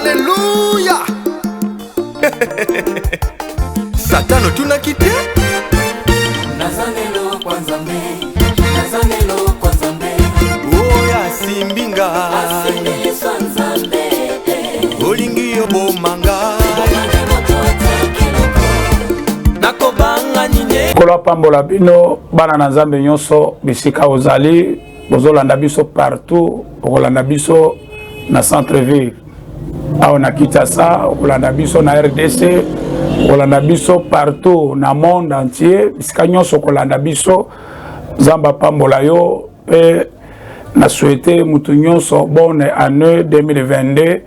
Alléluia. Satano tunakite Nazanelo kwanzambe, nazanelo kwanzambe. Oya simbinga Asimi swanzambe. Olingi yobomanga Nakobanga nyine Kolo pambola bino bana na Nzambe nyonso bisika ozali bozolanda biso partout okolanda biso na centre-ville awa na Kinshasa okolanda biso na RDC okolanda biso partout na monde entier bisika nyonso okolanda biso Nzambe pambola yo pe na souhaiter mutu nyonso bonne année 2022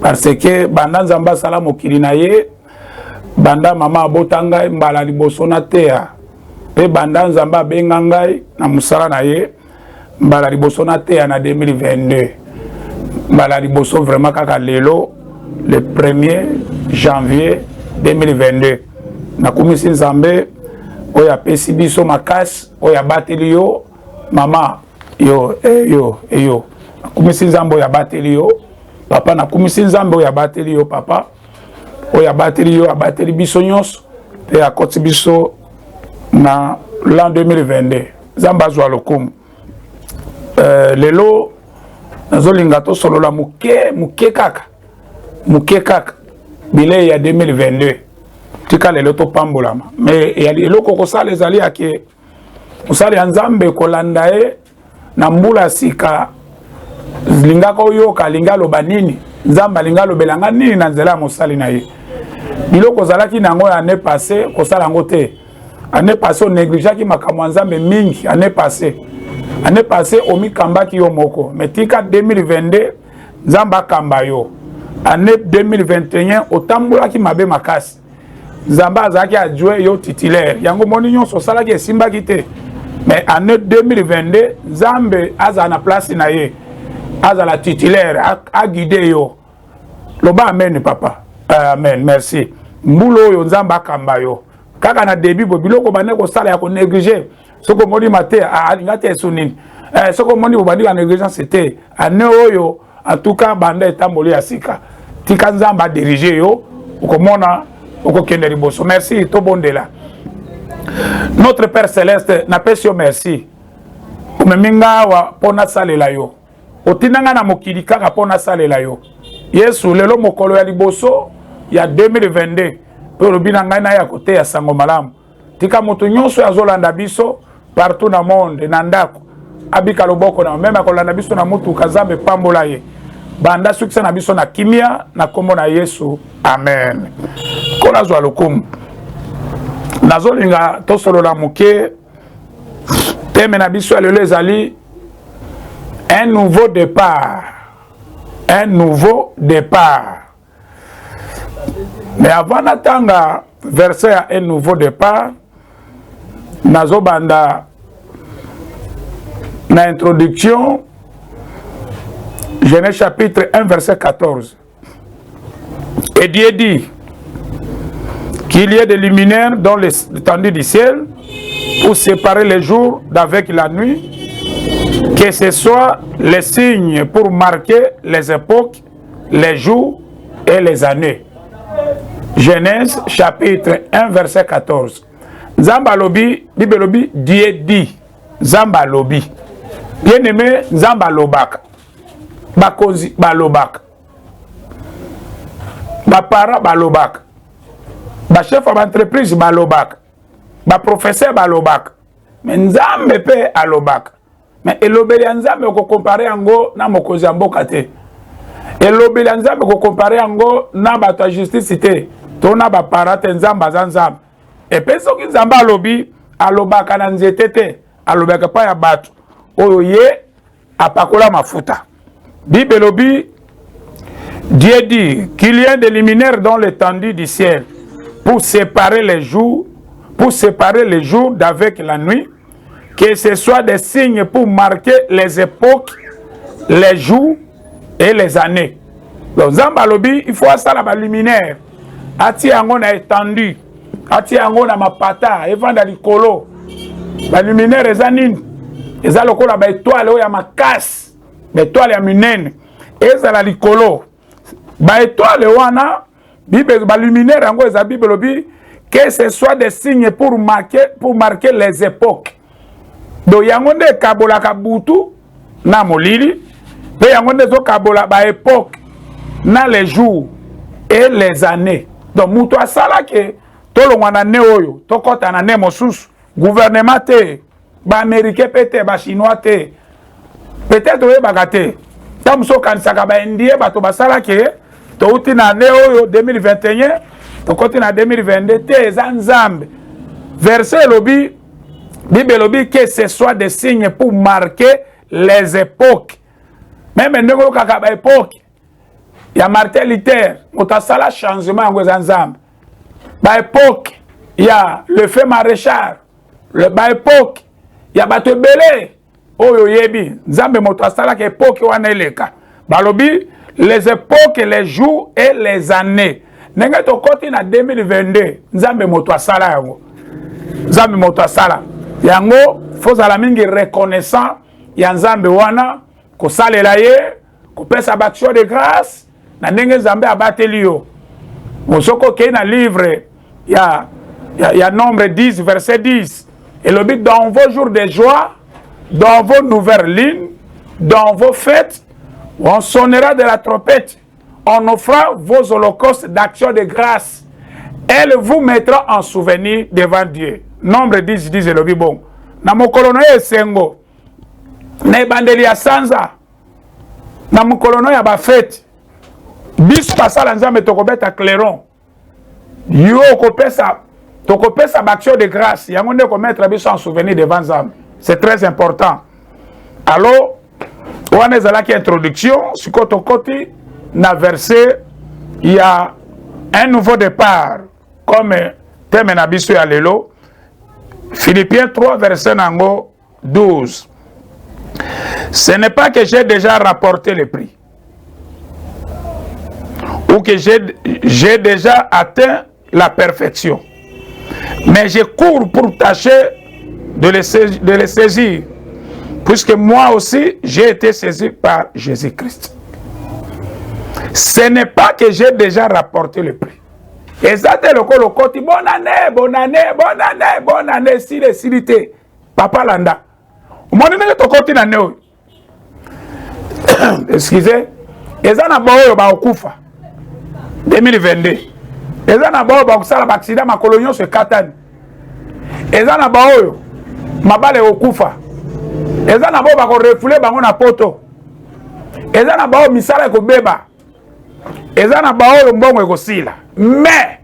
parce que banda Nzambe asala mokili na ye banda mama abota ngai mbala liboso na teya pe banda Nzambe abenga ngai na musala na ye mbala liboso na teya na 2022 mbala liboso vraiment kaka lelo le 1er janvier 2022 nakumisi Nzambe oyo apesi biso makasi oyo abateli yo mama yo eyo nakumisi Nzambe oyo abateli yo papa nakumisi Nzambe oyo abateli yo papa oyo abateli biso nyonso pe akoti biso na l'an 2022 Nzambe azwa lokumu lelo nazolinga tosolola muke kaka bilei ya 2022 tika lelo topambolama mais eloko kosala ezali yake mosala ya Nzambe kolanda ye na mbula sika lingaka oyoka linga loba nini Nzambe alinga lobelanga nini na nzela ya mosali na ye biloko zalaki nango ya année passée kosala yango te année passée on négligeaki makambo ya Nzambe mingi année passée omikambaki yo moko mais tika 2022 Nzambe akamba yo année 2021 otambolaki mabe makasi Nzambe azalaki adjoint yo titulaire yango moni nyonso osalaki esimbaki te mais année 2022 Nzambe azala na place na ye azala titulaire a guider yo loba amen papa amen merci mbulo oyo Nzambe akamba yo kaka na début bo biloko bane ko sala ya ko négliger soko moni mate alinga te sunini soko moni bo bandi ka négligence c'était année oyo en tout cas banda etamboli ya sika tika Nzambe a diriger yo ukomona ukokende liboso merci to bondela notre Père céleste na pesi yo merci umeminga wa pona salela yo otinanga na mokili kaka pona salela yo Yesu lelo mokolo ya liboso ya 2022 pe lobina ngai na ya kote ya sango malamu tika moto nyonso azolanda biso partout na monde na ndako abika loboko na même akolanda biso na mutu Nzambe pambola ye banda sukisa na biso na kimia na kombo na Yesu amen kola zwa lokumu nazolinga tosolola muke teme na biso lelo ezali un nouveau départ. Mais avant d'attendre verset à un nouveau départ, nazobanda na introduction Genèse chapitre 1 verset 14. Et Dieu dit qu'il y ait des luminaires dans l'étendue du ciel pour séparer les jours d'avec la nuit, que ce soit les signes pour marquer les époques, les jours et les années. Genèse chapitre 1 verset 14. Nzamba lobi, Bible lobi, Dieu dit. Nzamba lobi. Bien aimé, Nzamba lobak. Bakozi balobak. Bapara balobak. Bachef d'entreprise balobak. Baprofesseur balobak. Mais Nzambe pe alobak. Mais elobeli ya Nzambe ko comparer yango na mokozi ya mboka te. Elobeli ya Nzambe ko comparer yango na bato ya justice te. To na ba parate Nzambe za Nzambe. Et pe soki Nzambe alobi alobaka na nzete te, alobaka pa ya bato oyo ye apakola mafuta. Bible lobi Dieu dit qu'il y a des luminaires dans l'étendue du ciel pour séparer les jours d'avec la nuit, que ce soit des signes pour marquer les époques, les jours et les années. Donc, Zambalobi, il faut ça la luminaire. Ati yango na étendu, ati yango na mapata, evanda likolo. Ba luminaire ezanini, eza lokola ba étoile ya makasi, ba étoile ya minene, eza la likolo. ba étoile wana Bible ba luminaire yango eza Bible lobi que ce soit des signes pour marquer les époques. Donc yango nde kabola kabutu na molili pe yango nde zo kabola ba époque na les jours et les années. Donc muto asala ke tolongwa na ne oyo tokota na ne mosusu gouvernement te ba américain pete ba chinois te peut-être oye bagate tam so kanisaka ba indien bato basala ke touti na ne oyo 2021 tokoti na 2022 te eza nzambe verset lobi Bible lobi que ce soit des signes pour marquer les époques. Même ndeko kaka ba époque ya Martin Luther motasala changement yango eza nzambe. Ba époque ya le fait maréchal le ba époque ya bato belé oyo yebi nzambe motasala ke époque wana eleka. Balobi les époques, les jours et les années. Nenga to koti na 2022 nzambe motasala yango. Nzambe motasala yango faut ala mingi reconnaissant ya nzambe wana ko salela ye ko pesa action de grâce na ndenge nzambe abateli yo. Mosoko ke na livre ya nombre 10 verset 10 et le but dans vos jours de joie, dans vos nouvelles lignes, dans vos fêtes, on sonnera de la trompette, on offrira vos holocaustes d'action de grâce. Elle vous mettra en souvenir devant Dieu. Nombre 10 dit le bon. Na mokolono ye sengo. Na bandeli ya sanza. Na mokolono ya ba fête. Bis pasala nzambe tokobeta clairon. Yo kopesa tokopesa action de grâce. Yango nde ko mettre biso en souvenir devant Nzambe. C'est très important. Alors on est à la introduction, sur côté na verset, il y a un nouveau départ, comme thème na biso ya lelo. Philippiens 3, verset 12. Ce n'est pas que j'ai déjà rapporté le prix, ou que j'ai déjà atteint la perfection, mais je cours pour tâcher de les saisir. Puisque moi aussi, j'ai été saisi par Jésus-Christ. Ce n'est pas que j'ai déjà rapporté le prix. Et ça, c'est le côté. Bonne année, bonne année, bonne année, bonne année, silité. Papa Landa. Mon nom est au côté d'année. Excusez. Et ça, n'a pas eu Kufa. 2022. Et ça, n'a pas eu l'accident, ma colonie sur Katane. Et ça, n'a pas eu ma balle au Kufa. Eza na bo ba ko refouler bango na poto. Eza na ba o misala ko beba. Eza na ba oyo mbongo ko sila. Mais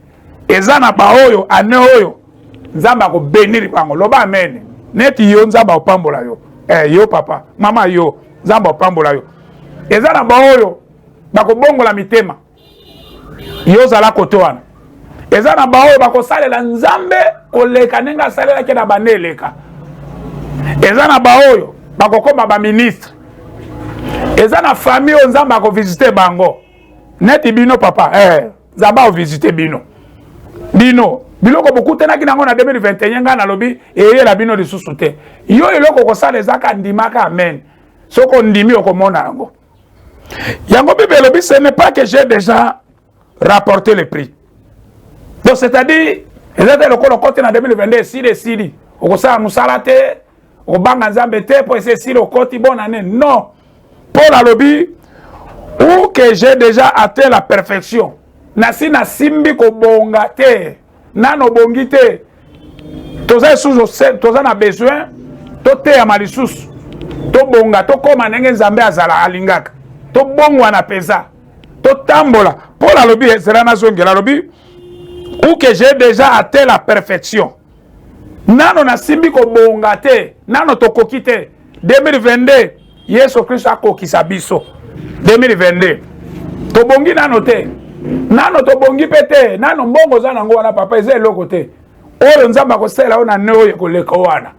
eza na ba oyo ane oyo nzamba ko bénir bango. Loba amen. Neti yo nzamba opambola yo. Yo papa, mama yo nzamba opambola yo. Eza na ba oyo ba ko bongola mitema. Yo zala koto wana. Eza na ba oyo ba ko salela nzambe ko leka nenga salela ke na baneleka. Eza na ba oyo bakokoma ba ministre. Eza na famille o nzamba ko visiter bango. Neti bino papa, nzamba o visiter bino. Bino, biloko bokutena kinango na 2021 nga na lobi eye la bino lisusu te. Yo eloko ko sala ezaka ndimaka amen. Soko ndimi okomona yango. Yango Bible lobi ce n'est pas que j'ai déjà rapporté le prix. Donc c'est-à-dire ezate lokolo kote na 2022 sili. Okosala musala te. Obanga nzambe te pour essayer si le côté bonne année. Non. Paul a lobby ou que j'ai déjà atteint la perfection. Nasi na simbi ko bonga te. Nano bongi te. Toza na besoin. To te ya malisus. To bonga. To koma nenge nzambe azala alingaka. To bongwa na pesa. To tambola. Paul a lobby sera na zongela lobby ou que j'ai déjà atteint la perfection. Nano na simbi ko bonga te, nano to kokite 2022 Yesu Kristo akokisa biso 2022 to bongi nano te, nano to bongi pete, nano mbongo za nango wana papa eze eloko te oyo nzamba ko sela ona ne oyo ko leka wana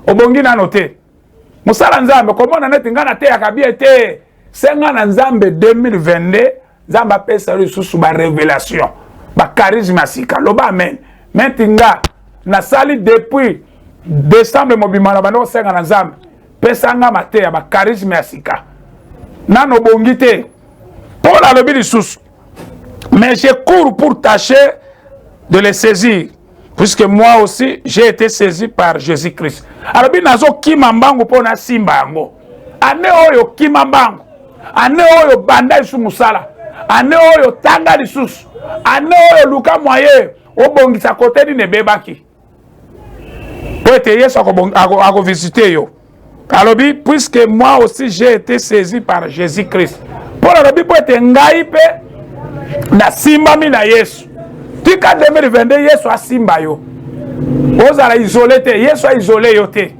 obongi nano te musala nzambe komona neti ngana te akabie te senga na nzambe 2022 nzamba pesa lisusu ba révélation ba charisme sika loba amen mentinga na sali depuis décembre mobimana bando senga na nzambe pesa nga mate ya ba charisme ya sika nano bongi te Paul alobi lisusu Mais je cours pour tâcher de les saisir. Puisque moi aussi, j'ai été saisi par Jésus-Christ. Alors, bien, nazo kima mbangu pona simba yango. Ane oyo kima mbangu. Ane oyo banda isu musala. Ane oyo tanga lisusu. Ane oyo luka moye. Obongisa kote ni nebebaki. Poete yesu ako visiter yo. Alors, bien, puisque moi aussi, j'ai été saisi par Jésus-Christ. Pour le bien, poete ngaipe na simba mi na yesu. Tika 2022 yesu a simba yo. Ozala isolé te, yesu a isolé yo te.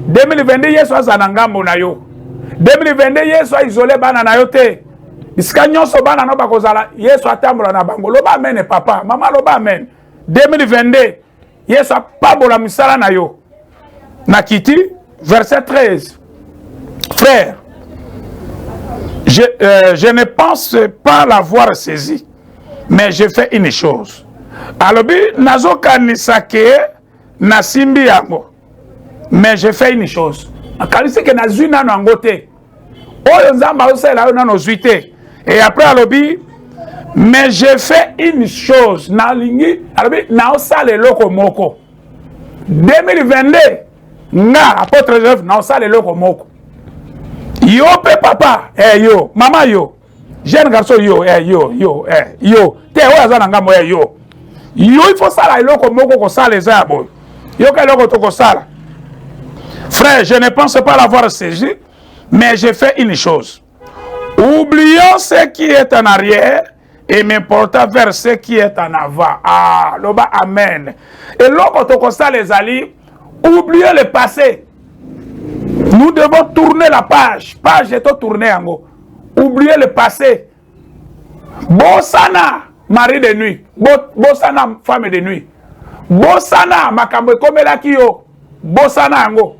2022 yesu a zanangambo na yo. 2022 yesu a isolé bana na yo te. Iska nyonso bana no bakozala yesu atambola na bango. Loba amen papa, mama loba amen. 2022 yesu a pabola misala na yo. Nakiti verset 13. Frère, je ne pense pas l'avoir saisi, mais je fais une chose. Alobi nazoka nisake na simbi yango, mais je fais une chose. Akalisi ke nazui nano angote. Oyo nzamba osela yo nano zuite. Et après alobi, mais je fais une chose. Na lingi alobi na osale loko moko. 2022 nga apôtre Joseph na osale loko moko. Yo pe papa, yo, mama yo. Jeune garçon yo, yo. Te oyo za ngambo yo. Yo il faut ça là eloko moko ko sala eza boy. Yo ka eloko to ko sala. Frère, je ne pense pas l'avoir saisi, mais j'ai fait une chose. Oublions ce qui est en arrière et m'important vers ce qui est en avant. Ah, loba amen. Et loko to ko sala ezali, oublions le passé. Nous devons tourner la page. Page est tournée en haut. Oubliez le passé. Bossana, mari de nuit. Bossana, femme de nuit. Bossana, makambo komela kiyo. Bossana ango.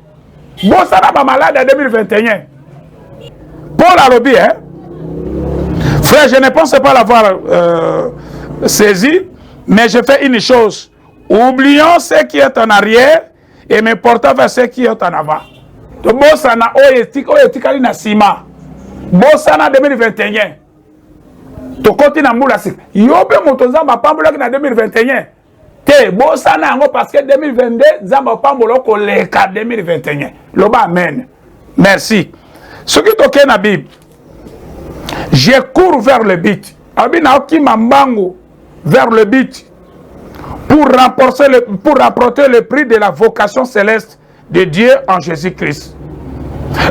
Bossana, ma malade en 2021. Paul Alobi, hein? Frère, je ne pense pas l'avoir saisi, mais je fais une chose. Oublions ce qui est en arrière et me portons vers ce qui est en avant. To Bossana, oyo tikali na sima. Bossana 2021. To koti na mbula sik. Yobe moto nzamba pambola ki na 2021. Te Bossana yango parce que 2022 nzamba pambola ko leka 2021. Loba amen. Merci. Ce qui toke na Bible. Je cours vers le but. Abi na oki mambango vers le but. Pour rapporter le prix de la vocation céleste de Dieu en Jésus-Christ.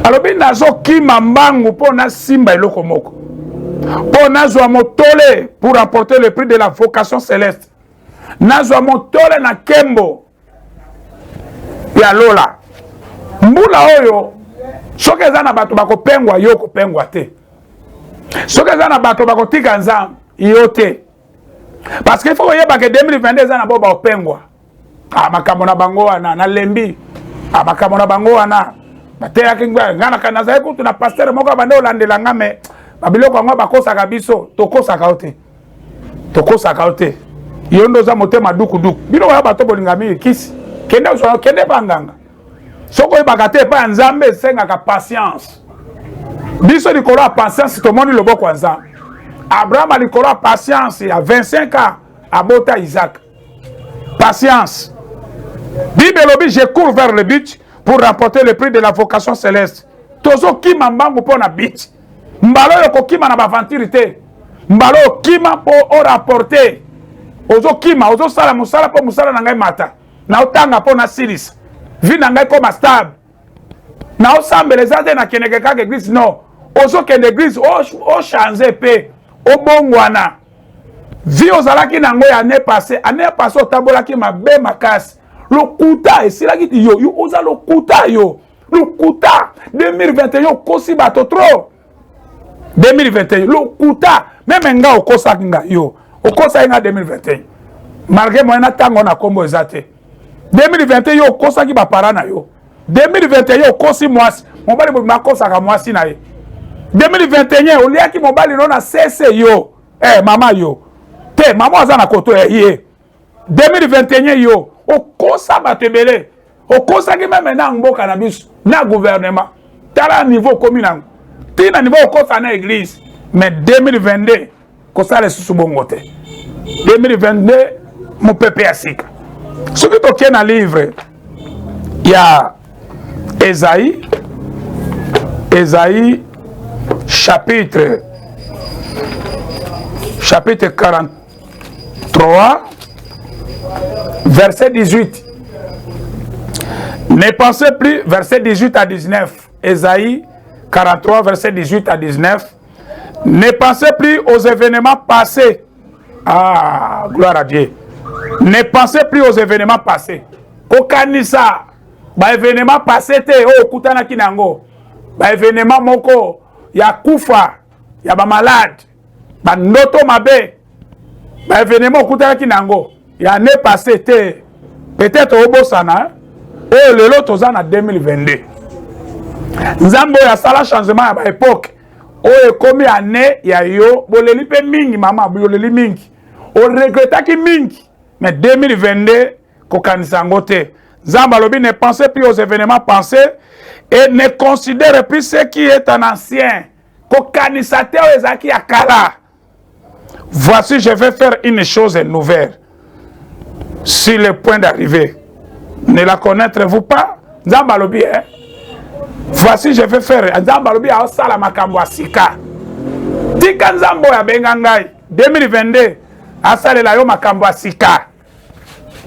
Alors, bien, nazo ki mambangu pour na simba eloko moko. Pour nazo motole pour rapporter le prix de la vocation céleste. Nazo motole na kembo ya lola. Mbula oyo soki eza na bato bako pengwa yo ko pengwa te. Soki eza na bato bako tika nzam yo te. Parce qu'il faut yeba que 2022 eza na bo ba pengwa. Ah makambo na bango wana na lembi. Ah makambo na bango wana. Bateya kingwa ngana kana za ekutu na pasteur moko bande olandela ngame. Babiloko ngo bakosa kabiso tokosa kaote. Tokosa kaote. Yondo za motema duku duku. Bino ya bato bolingami kisi. Kende so kende banganga. Soko ibakate pa nzambe senga ka patience. Biso likolo a patience to moni lobo kwa nzambe. Abraham a likolo a patience à 25 ans à bota Isaac. Patience. Bible lobi je cours vers le but pour remporter le prix de la vocation céleste. Tozo kima mbangu po na but. Mbalo yo kokima na baventurité. Mbalo yo kima po o rapporter. Ozo kima, ozo sala musala po musala na ngai mata. Na otanga po na silis. Vi na ngai koma stable. Na osambeleza te na keneke kaka église non. Ozo kende église o changer pe. O bongwana. Vi ozalaki na ngoya année passée otabolaki mabe makasi. Lokuta esilaki yo oza lokuta yo. Lokuta 2021 kosi bato trop. 2021 lokuta même nga okosa nga yo. Okosa nga 2021. Malgré moi na tango na kombo ezate. 2021 yo okosa ki ba parana yo. 2021 yo kosi mwasi. Mobali mo makosa ka mwasi na ye. 2021 oliaki mobali no na cesse yo. Mama yo. Te mama aza na koto ye. 2021 yo okosa batebele. Okosa ki même na mboka na biso na gouvernement. Tala niveau commune. Tina niveau okosa na église. Mais 2022 kosala susu bongo te 2022 mopepe ya sika soki tokie na livre ya Ésaïe chapitre 43 verset 18. Ne pensez plus, verset 18 à 19. Ésaïe 43 verset 18 à 19. Ne pensez plus aux événements passés. Ah, gloire à Dieu. Ne pensez plus aux événements passés. Kokanisa, ba événement passé te o kutana kinango. Ba événement moko ya kufa, ya ba malade, ba noto mabe. Ba événement kutana kinango. Ya ne passé te. Peut-être au Bosana, et le lot aux en 2022. Nzambo ya sala changement à ba époque. O ekomi année ya yo, boleli pe mingi mama, boleli mingi. O regrettaki mingi. Mais 2022, kokanisa ngote. Nzamba lobi ne pensez plus aux événements passés et ne considère plus ce qui est un ancien. Kokanisa te o ezaki akala. Voici, je vais faire une chose nouvelle. Sur le point d'arriver. Ne la connaîtrez-vous pas? Nzamba lobi, hein? Voici, je vais faire. Nzamba lobi a osala makambo asika. Tika nzambo ya bengangai. 2022. Asale la yo makambo asika.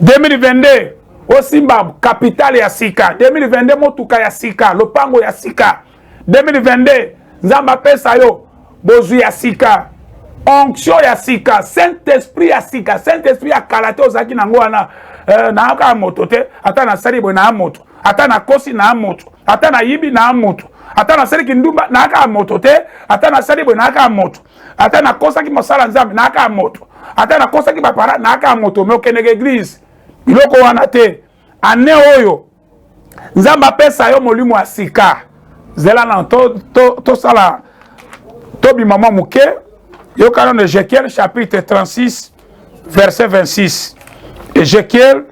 2022. Osimba capital ya sika. 2022 motuka ya sika. Lopango ya sika. 2022. Nzamba pesa yo. Bozu ya sika. Onction ya sika. Saint-Esprit ya sika. Saint-Esprit ya kalate ozaki nango wana. Na aka moto te. Ata na saribo na moto. Ata na kosi na moto. Ata na yibi na moto. Ata na sari kindumba na aka moto te. Ata na saribo na aka moto. Ata na kosa ki mosala nzambe na aka moto. Ata na kosa ki bapara na aka moto. Me okendeke église. Biloko wana te. Ane oyo. Nzamba pesa yo molimo ya sika. Zela na to sala. Tobi maman muke. Yo kanon Ézéchiel chapitre 36 verset 26. Ézéchiel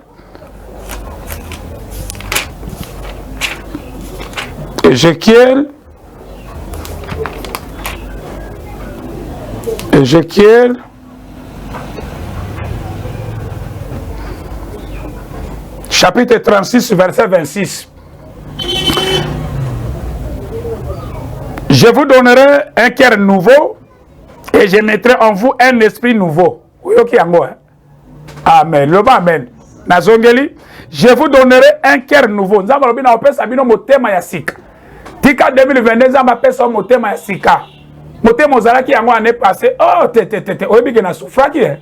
chapitre 36 verset 26. Je vous donnerai un cœur nouveau et je mettrai en vous un esprit nouveau. Amen. Le amen. Nazongeli, je vous donnerai un cœur nouveau. Nzamba lobi na opesa bino motema ya sika. Tika 2022 nzamba pesa motema ya sika. Motema ozalaki yango ane passé. Oh te. Oyebi ke na souffraki eh.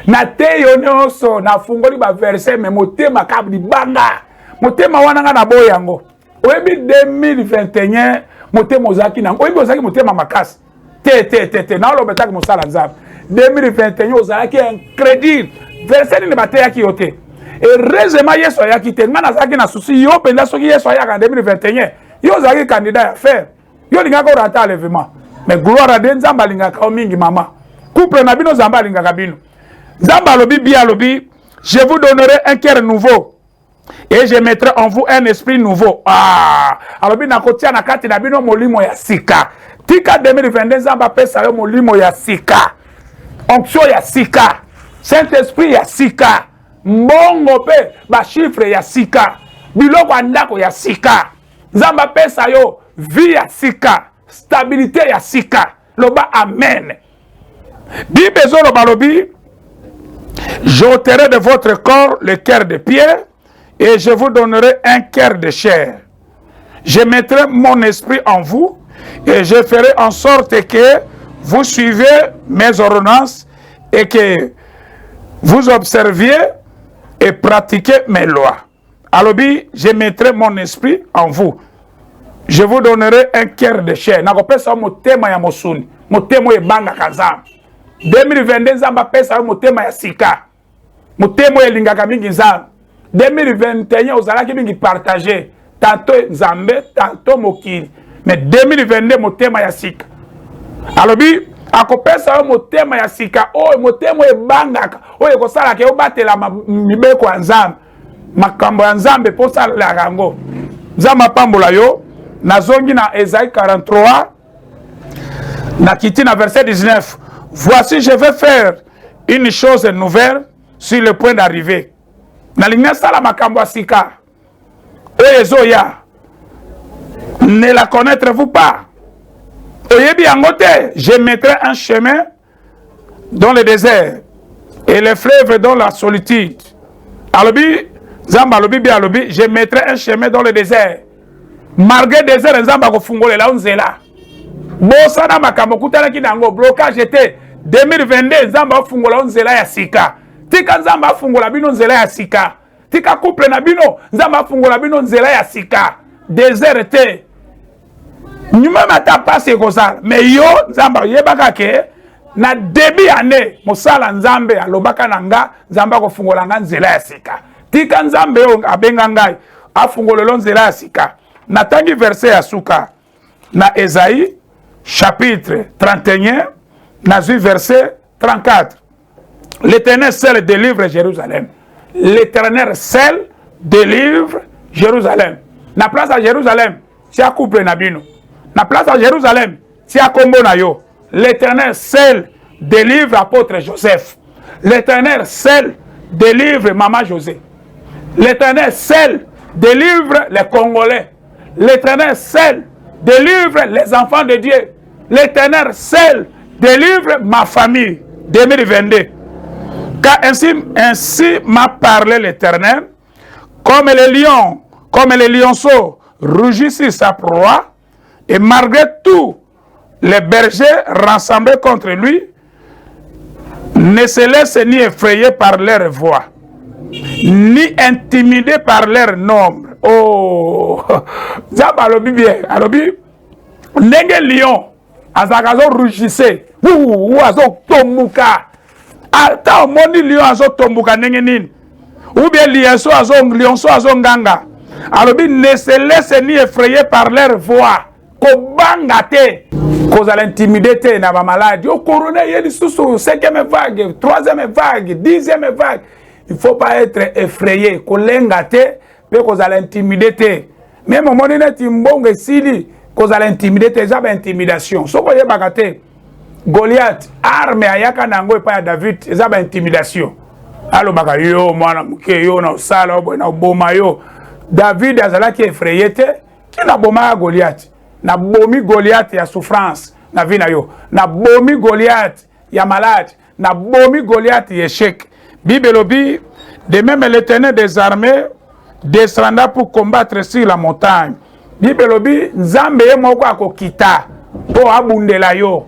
Na te yo nyonso na fungoli ba verset mais motema kabli banga. Motema wana nga na boy yango. Oyebi 2021 motema ozalaki nango. Oyebi ozalaki motema makasi. Te. Na olobetaki mosala nzamba. 2021 ozalaki incrédule. Verset ni bate yaki yote. Heureusement Yesu ayaki te. Nga nazalaki na souci yo penda soki Yesu ayaka en 2021. Yo ozalaki candidat ya faire. Yo lingaka orata enlèvement. Mais gloire à Dieu nzamba lingaka o mingi mama. Couple na bino nzamba lingaka bino. Nzamba lobi bia lobi, je vous donnerai un cœur nouveau et je mettrai en vous un esprit nouveau. Ah, alobi na kotia na kati na bino molimo ya sika. Tika 2022 nzamba pesa yo molimo ya sika. Onction ya sika. Saint-Esprit ya sika. Mbongo pe ba chiffre ya sika. Biloko andako ya sika. Nzamba pesa yo vie ya sika. Stabilité ya sika. Loba amen. Bible zolo balobi. J'ôterai de votre corps le cœur de pierre et je vous donnerai un cœur de chair. Je mettrai mon esprit en vous et je ferai en sorte que vous suivez mes ordonnances et que vous observiez et pratiquez mes lois. Alobi, je mettrai mon esprit en vous. Je vous donnerai un cœur de chair. Nakopesa motema ya mosuni. Motema ebanga kazam. 2022 nzamba pesa motema ya sika. Motema elingaka mingi nzamba. 2021 ozalaki mingi partager. Tantôt nzambe, tantôt mokili. Mais 2022 motema ya sika. Alobi, akopesa motema ya sika. Oh, motema ebangaka. Oh, ekosala ke obatela mibeko ya nzambe. Makambo ya nzambe posa la rango. Nzamba pambola yo. Nazongi na Ésaïe 43. Na kiti na verset 19. voici, je vais faire une chose nouvelle sur le point d'arriver. Nalinga sala makambo sika. Oyezoya. Ne la connaîtrez-vous pas? Oyebi angote, je mettrai un chemin dans le désert et les fleuves dans la solitude. Alobi, Zamba alobi bi alobi, je mettrai un chemin dans le désert. Malgré le désert, Zamba ko fungole la unzela. Bosana makambo kutana kinango blocage était 2022 Zamba fungola unzela ya sika. Tika Zamba fungola bino nzela ya sika. Tika couple na bino Zamba fungola bino nzela ya sika. Désert était. Nyuma mata passe kosa, mais yo Zamba yebaka ke na début année mosala Nzambe alobaka nanga Zamba ko fungola nga nzela ya sika. Tika Nzambe yo abenga ngai afungolelo nzela ya sika. Natangi verset ya suka na Esaïe chapitre 31 nazui verset 34. L'Éternel seul délivre Jérusalem. L'Éternel seul délivre Jérusalem. Na place à Jérusalem, si a couple na bino. Na place à Jérusalem, si a combo na yo. L'Éternel seul délivre apôtre Joseph. L'Éternel seul délivre maman José. L'Éternel seul délivre les Congolais. L'Éternel seul délivre les enfants de Dieu. L'Éternel seul délivre ma famille. 2022. Car ainsi m'a parlé l'Éternel, comme les lionceaux rugissent sa proie, et malgré tout, les bergers rassemblés contre lui ne se laissent ni effrayer par leur voix, ni intimidés par leur nombre. Oh, Zaba alobi bien, alobi, nenge lion, azakazo rugissé, azo tomuka. Ata omoni lion azo tombuka ndenge nini, ou bien lionceau azo nganga. Alobi ne se laisse ni effrayer par leur voix. Kobanga te, kozala intimider te na ba malade. Yo corona yeli susu 5e vague, 3e vague, 10e vague. Il faut pas être effrayé. Kolenga te, pe kozala intimider te. Même omoni neti mbongo sili, kozala intimider te, za ba intimidation. Soko yebaka te. Goliath, arme ayaka nango epa ya David, eza ba intimidation. Alo baka yo, mwana muke yo, na usala, obo, na uboma yo. David azalaki effrayé te, ki na boma ya Goliath? Na bomi Goliath ya souffrance, na vi na yo. Na bomi Goliath ya malade, na bomi Goliath ya échec. Bibelobi, de même l'Éternel des armées descendra pour combattre sur la montagne. Bibelobi, Nzambe ye moko akokita, po abundela yo.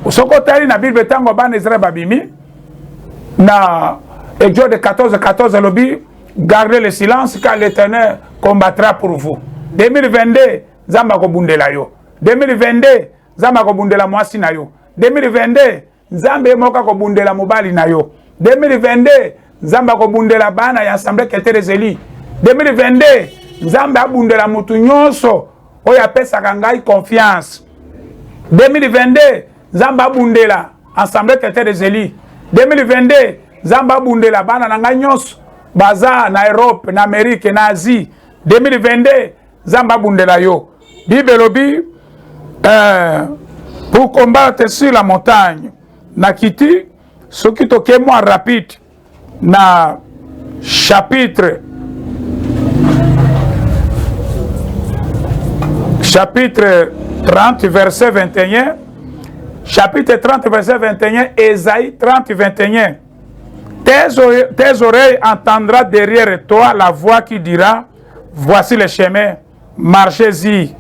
Sokotali na Bible tango bana Israël babimi na Exode 14 lobi, gardez le silence car l'Éternel combattra pour vous. 2022 Zamba ko bundela yo. 2022 Zamba ko bundela mwasi na yo. 2022 Nzambe moka ko bundela mobali na yo. 2022 Zamba ko bundela bana ya assemblée Keterezeli. 2022 Nzambe abundela mutu nyonso oyo apesaka ngai confiance. 2022 Zamba bundela assemblée Keterezeli. 2022 Zamba bundela bana na ngai nyonso baza na Europe, na Amérique, na Asie. 2022 Zamba bundela yo. Bibelobi pour combattre sur la montagne. Nakiti ce qui toque moi rapide na chapitre 30 verset 21. Chapitre 30 verset 21, Esaïe 30 21. Tes oreilles entendront derrière toi la voix qui dira, voici le chemin, marchez-y,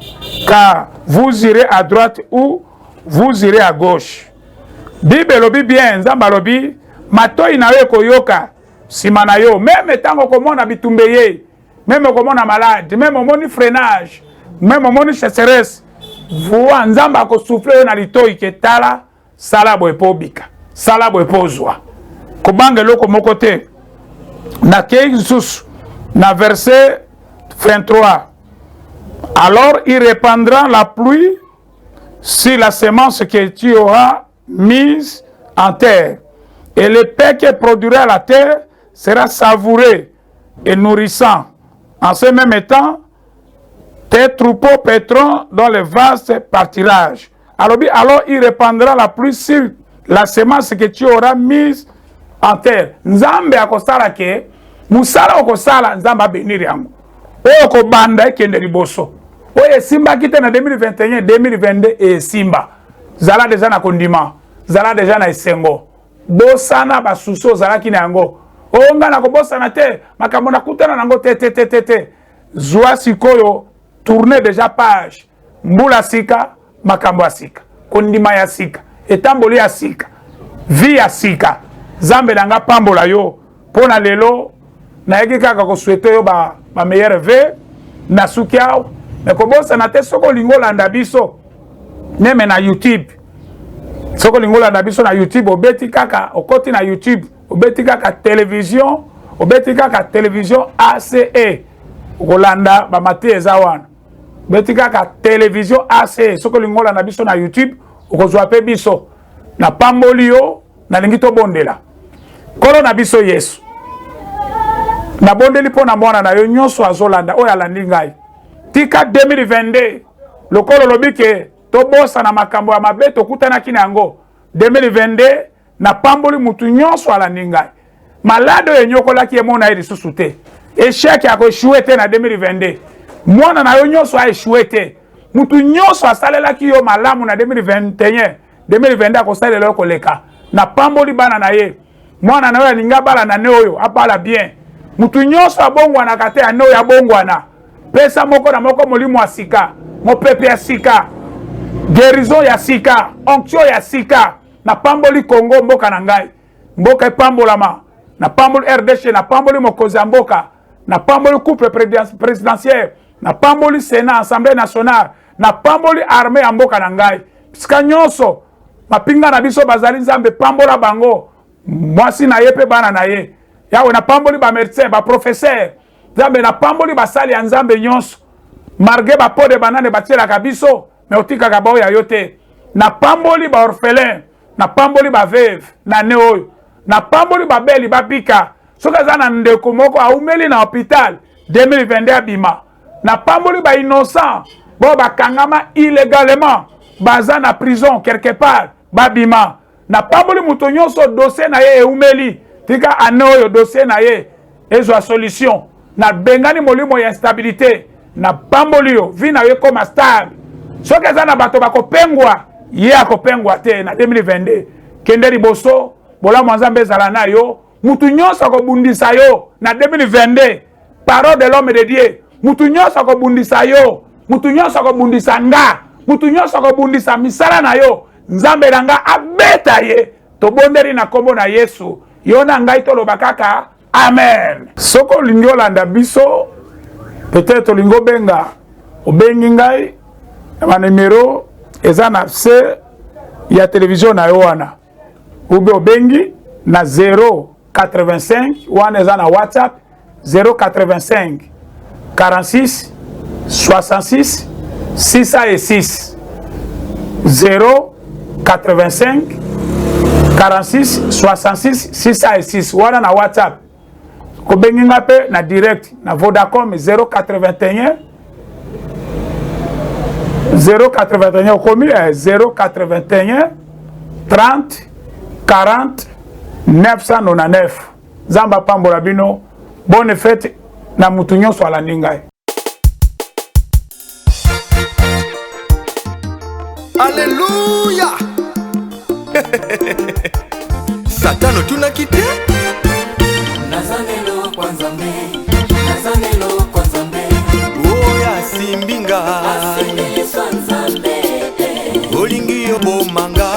car vous irez à droite ou vous irez à gauche. Bible lobi bien, Nzamba lobi, matoi na yo koyoka, simana yo, même tango komona bitumbeye, même komona malade, même omoni freinage, même omoni chasseresse, voix Nzamba ko souffler na litoi ke tala, sala bo epobika, sala bo epozwa. Kobange loko moko te, na keisus, na verset 23. Alors il répandra la pluie sur la semence que tu auras mise en terre. Et le pain que produira la terre sera savoureux et nourrissant. En ce même temps, tes troupeaux paîtront dans les vastes pâturages. Alors il répandra la pluie sur la semence que tu auras mise en terre. Nzambe akosala ke musala okosala nzambe abénir yango. Oyo ko banda ekende liboso. Oyo simba kite na 2021 2022 et simba. Zala deja na kondima. Zala deja na esengo. Bosana basuso zala kina yango. Onga na kobosana te makambo na kutana nango te. Zwa sikoyo tourner déjà page. Mbula sika makambo ya sika. Kondima ya sika. Etamboli ya sika. Vi ya sika. Zambe nanga pambola yo. Pona lelo na yeki kaka ko souhaiter yo ba meilleur vœu na sukiao. Mais kobosana te soko lingo landa biso. Neme na YouTube. Soko lingola na biso na YouTube obeti kaka okoti na YouTube obeti kaka télévision ACE Rolanda ba mate ezawana obeti kaka télévision ACE soko lingola na biso na YouTube okozwa pe biso na pamboli yo na lingi to bondela kolo na biso Yesu na bondeli pona mwana na yo nyonso azolanda oyo alandi ngai tika 2022 lokolo lobike tobosa na makambo ya mabe tokutana kina yango 2022 na pamboli mutu nyonso ala ningai malade oyo enyokolaki emona ye lisusu te échec ya koéchoué te na 2022 mwana na yo nyonso aéchoué te mutu nyonso asalelaki yo malamu na 2022 akosalela yo koleka na pamboli bana na ye mwana na yo alinga bala na ne oyo abala bien mutu nyonso abongwanaka te ane oyo abongwana pesa moko na moko molimo ya sika mopepe ya sika guérison ya sika, onction ya sika, na pamboli Congo mboka na ngai. Mboka epambolama, na pamboli RDC, na pamboli mokozi ya mboka, na pamboli couple présidentiel, na pamboli Sénat, Assemblée nationale, na pamboli armée ya mboka na ngai. Pisika nyonso, mapinga na biso bazali nzambe pambola bango, mwasi na ye pe bana na ye. Yawe na pamboli ba médecin, ba professeur, nzambe na pamboli basali ya nzambe nyonso. Marge ba po de banane batiela kabiso, mais otika kabao ya yote. Na pamboli ba orphelin, na pamboli ba veuve, na neoyo. Na pamboli ba beli ba pika. Soka zana ndeko moko aumeli na hôpital 2022 bima. Na pamboli ba innocent, bo ba kangama illégalement, baza na prison quelque part, ba bima. Na pamboli muto nyonso dossier na ye eumeli, tika aneoyo dossier na ye ezwa solution. Na bengani molimo ya instabilité. Na pamboli yo vi na ye comme stable soki eza na bato bakopengwa ye akopengwa te na 2022 kende liboso bolamu ya nzambe ezala na yo mutu nyonso akobundisa yo na 2022 parole de l'homme de Dieu mutu nyonso akobundisa yo mutu nyonso akobundisa nga mutu nyonso akobundisa misala na yo nzambe na nga abeta ye tobondeli na kombo na Yesu yo na ngai toloba kaka amen. Soko lingi olanda biso peut-être lingo benga obengi ngai ma numéro eza na se ya télévision na yo wana ube obengi na 085 wana eza na WhatsApp 085 46 66 606 085 46 66 606 wana na WhatsApp kobengi nga pe na direct na Vodacom 081 komi 081 30 40 999 Zamba pambola bino bonne fête na mutu nyonso ala ningai. Alléluia. Satano tunakite Nazanelo kwa Nzambe, Nazanelo kwa Nzambe. oya simbinga Asimiswa Nzambe, olingi yo bomanga